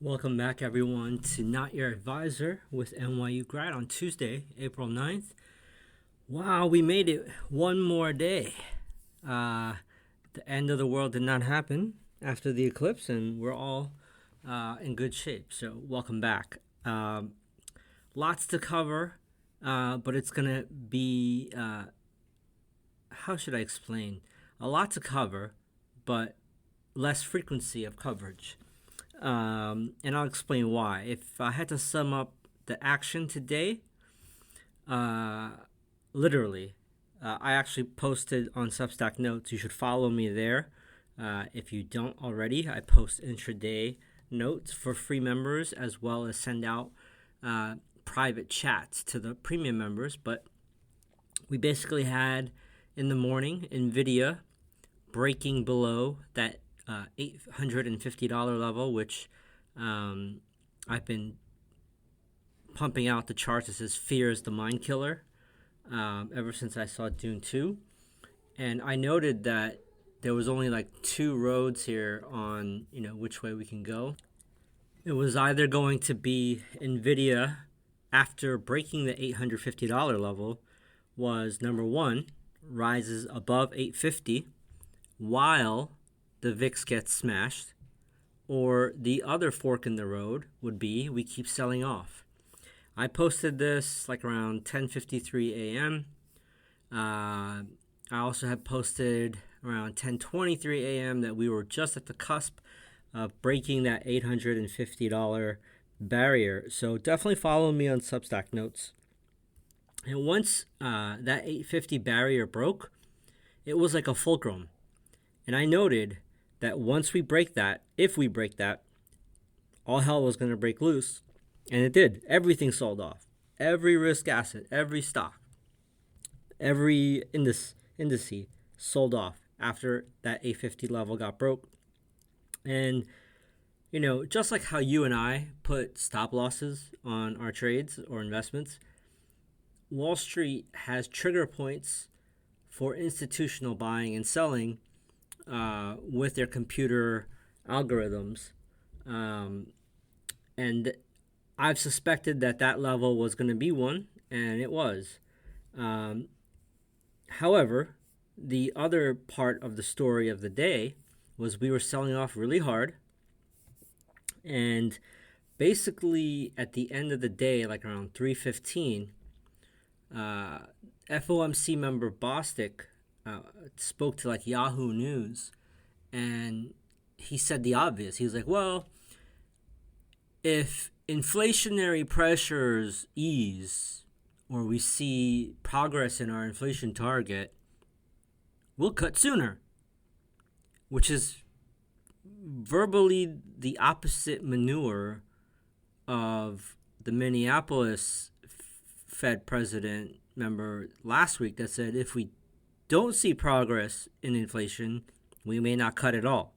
Welcome back, everyone, to Not Your Advisor with NYU Grad on Tuesday, April 9th. Wow, we made it one more day. Uh, the end of the world did not happen after the eclipse, and we're all in good shape. So, welcome back. Lots to cover, but it's going to be, how should I explain? A lot to cover, but less frequency of coverage. And I'll explain why. If I had to sum up the action today, uh, literally, I actually posted on Substack Notes. You should follow me there. If you don't already, I post intraday notes for free members as well as send out private chats to the premium members. But we basically had in the morning NVIDIA breaking below that $850 level, which I've been pumping out the charts. It says fear is the mind killer ever since I saw Dune 2. And I noted that there was only like two roads here on, which way we can go. It was either going to be NVIDIA after breaking the $850 level was number one, rises above 850 while the VIX gets smashed, or the other fork in the road would be we keep selling off. I posted this like around 10:53 a.m. I also have posted around 10:23 a.m. that we were just at the cusp of breaking that $850 barrier. So definitely follow me on Substack Notes. And once that 850 barrier broke, it was like a fulcrum. And I noted that once we break that, if we break that, all hell was going to break loose. And it did. Everything sold off. Every risk asset, every stock, every indice sold off after that 850 level got broke. And, just like how you and I put stop losses on our trades or investments, Wall Street has trigger points for institutional buying and selling with their computer algorithms. And I've suspected that level was going to be one, and it was. However, the other part of the story of the day was we were selling off really hard. And basically, at the end of the day, like around 3:15, FOMC member Bostic spoke to like Yahoo News, and he said the obvious. He was like, well, if inflationary pressures ease or we see progress in our inflation target, we'll cut sooner, which is verbally the opposite manure of the Minneapolis Fed president member last week that said if we don't see progress in inflation, we may not cut at all.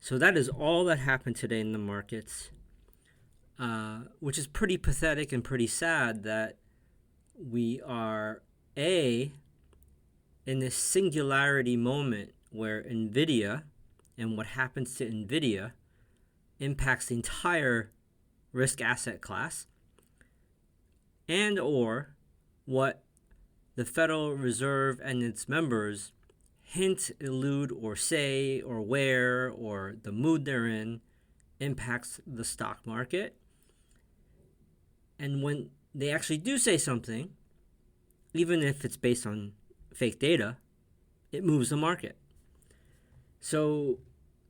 So that is all that happened today in the markets, which is pretty pathetic and pretty sad that we are, in this singularity moment where NVIDIA and what happens to NVIDIA impacts the entire risk asset class, and or what the Federal Reserve and its members hint, elude, or say, or wear, or the mood they're in impacts the stock market. And when they actually do say something, even if it's based on fake data, it moves the market. So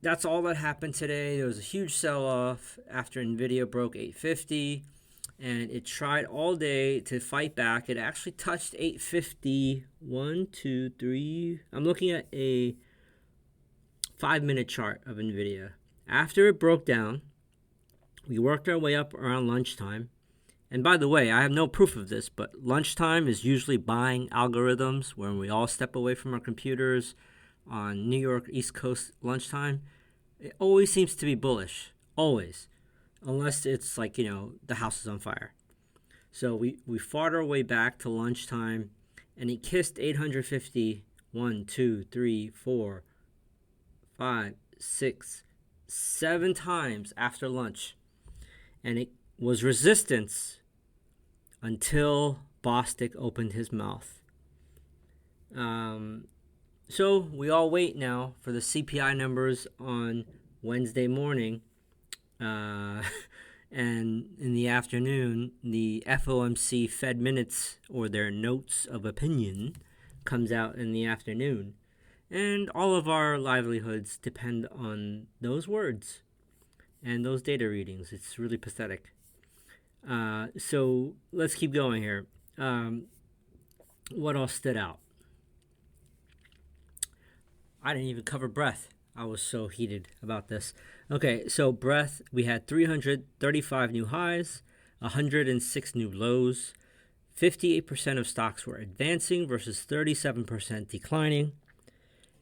that's all that happened today. There was a huge sell-off after NVIDIA broke 850. And it tried all day to fight back. It actually touched 850. 1, 2, 3. I'm looking at a 5-minute chart of NVIDIA. After it broke down, we worked our way up around lunchtime. And by the way, I have no proof of this, but lunchtime is usually buying algorithms when we all step away from our computers on New York East Coast lunchtime. It always seems to be bullish. Always. Unless it's like, the house is on fire. So we fought our way back to lunchtime, and it kissed 850. 1, 2, 3, 4, 5, 6, 7 times after lunch, and it was resistance until Bostic opened his mouth. So we all wait now for the CPI numbers on Wednesday morning. And in the afternoon, the FOMC Fed minutes, or their notes of opinion, comes out in the afternoon. And all of our livelihoods depend on those words and those data readings. It's really pathetic. So let's keep going here. What else stood out? I didn't even cover breath. I was so heated about this. Okay, so breath, we had 335 new highs, 106 new lows. 58% of stocks were advancing versus 37% declining.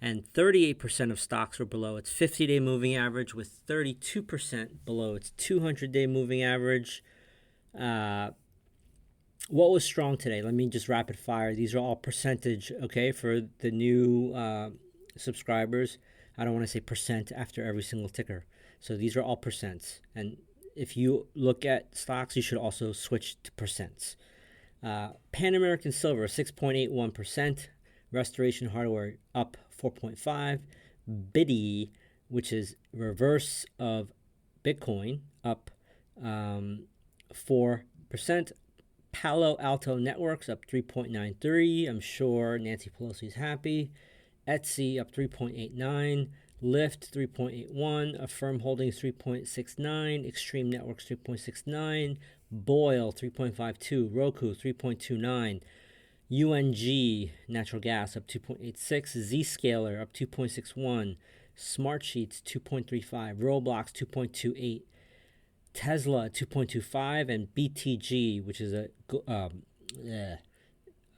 And 38% of stocks were below its 50-day moving average, with 32% below its 200-day moving average. What was strong today? Let me just rapid fire. These are all percentage, okay, for the new subscribers. I don't want to say percent after every single ticker. So these are all percents. And if you look at stocks, you should also switch to percents. Pan American Silver, 6.81%. Restoration Hardware up 4.5%. Biddy, which is reverse of Bitcoin, up 4%. Palo Alto Networks up 3.93%. I'm sure Nancy Pelosi is happy. Etsy up 3.89%. Lyft 3.81%. Affirm Holdings 3.69%. Extreme Networks 3.69%. Boyle 3.52%. Roku 3.29%. UNG Natural Gas up 2.86%. Zscaler up 2.61%. Smartsheets 2.35%. Roblox 2.28%. Tesla 2.25%, and BTG, which is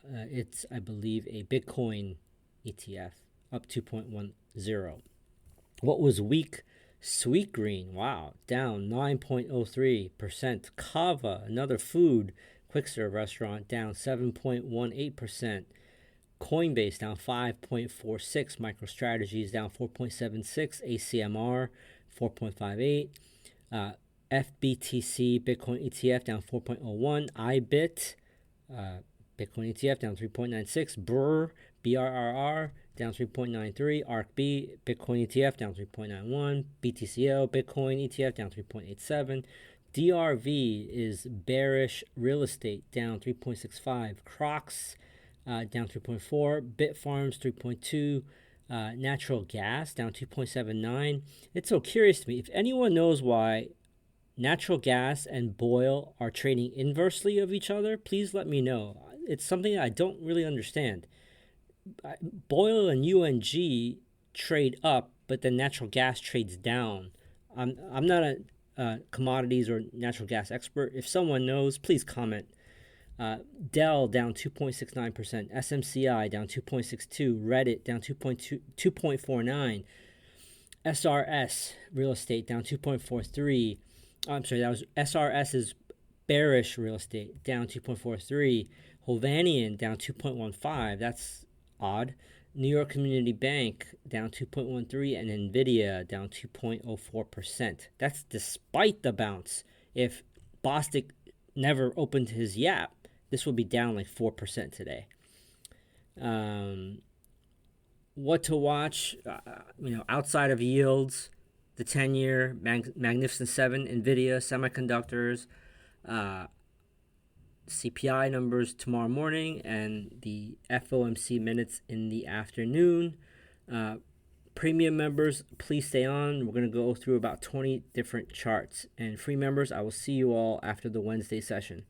it's, I believe, a Bitcoin ETF, up 2.10%. What was weak? Sweetgreen, wow, down 9.03%. Kava, another food quick serve restaurant, down 7.18%. Coinbase down 5.46%. MicroStrategy down 4.76%. ACMR 4.58%. FBTC Bitcoin ETF down 4.01%. IBIT Bitcoin ETF down 3.96%. BRRR down 3.93%. ARKB Bitcoin ETF down 3.91%. BTCO Bitcoin ETF down 3.87%. DRV is bearish real estate down 3.65%. Crocs down 3.4%. Bitfarms 3.2%. Natural gas down 2.79%. It's so curious to me. If anyone knows why natural gas and Boyle are trading inversely of each other, please let me know. It's something I don't really understand. Boyle and UNG trade up, but then natural gas trades down. I'm not a commodities or natural gas expert. If someone knows, please comment. Dell down 2.69%. SMCI down 2.62%. Reddit down 2.49%. SRS Real Estate down 2.43%. I'm sorry, that was SRS's bearish real estate down 2.43%. Hovnanian down 2.15%. That's odd. New York Community Bank down 2.13%, and Nvidia down 2.04%. That's despite the bounce. If Bostic never opened his yap, this would be down like 4% today. What to watch? Outside of yields, the 10-year Magnificent Seven, Nvidia, semiconductors, CPI numbers tomorrow morning, and the FOMC minutes in the afternoon. Premium members, please stay on. We're going to go through about 20 different charts. And free members, I will see you all after the Wednesday session.